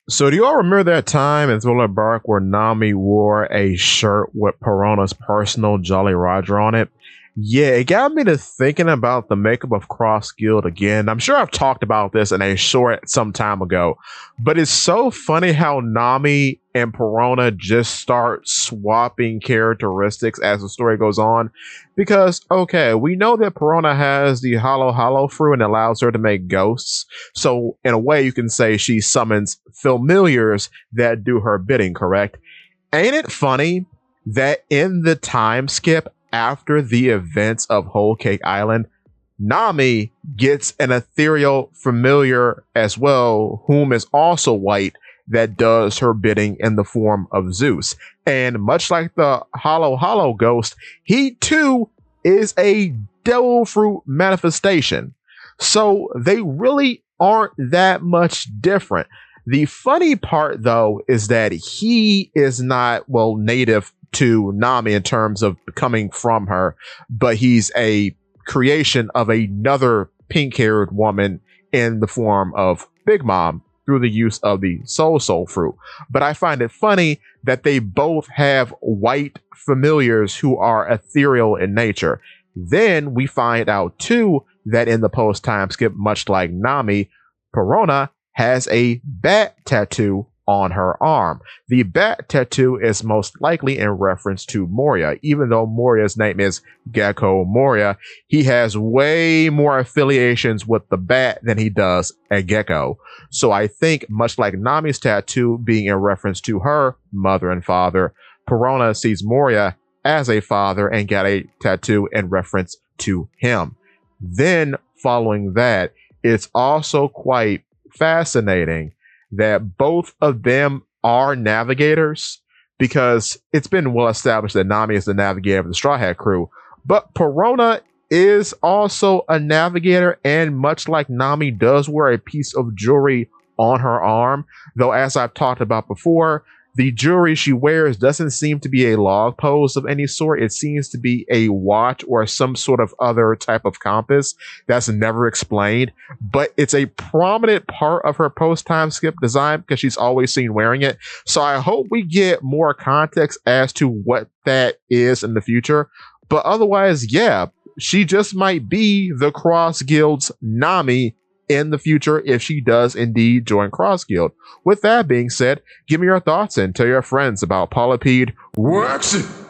So do you all remember that time in Thriller Bark where Nami wore a shirt with Perona's personal Jolly Roger on it? Yeah, it got me to thinking about the makeup of Cross Guild again. I'm sure I've talked about this in a short some time ago, but it's so funny how Nami and Perona just start swapping characteristics as the story goes on. Because, okay, we know that Perona has the Hollow fruit and allows her to make ghosts. So, in a way, you can say she summons familiars that do her bidding, correct? Ain't it funny that in the time skip after the events of Whole Cake Island, Nami gets an ethereal familiar as well, whom is also white, that does her bidding in the form of Zeus. And much like the Hollow ghost, he too is a devil fruit manifestation. So they really aren't that much different. The funny part, though, is that he is not, well, native to Nami in terms of coming from her, but he's a creation of another pink haired woman in the form of Big Mom through the use of the Soul fruit. But I find it funny that they both have white familiars who are ethereal in nature. Then we find out too that in the post time skip, much like Nami, Perona has a bat tattoo on her arm. The bat tattoo is most likely in reference to Moria. Even though Moria's name is Gecko Moria, he has way more affiliations with the bat than he does a gecko. So I think, much like Nami's tattoo being in reference to her mother and father, Perona sees Moria as a father and got a tattoo in reference to him. Then, following that, it's also quite fascinating that both of them are navigators, because it's been well established that Nami is the navigator of the Straw Hat crew, but Perona is also a navigator, and much like Nami, does wear a piece of jewelry on her arm, though as I've talked about before, the jewelry she wears doesn't seem to be a log pose of any sort. It seems to be a watch or some sort of other type of compass that's never explained, but it's a prominent part of her post-time skip design because she's always seen wearing it. So I hope we get more context as to what that is in the future. But otherwise, yeah, she just might be the Cross Guild's Nami in the future if she does indeed join Cross Guild. With that being said, give me your thoughts and tell your friends about Polypede Wax.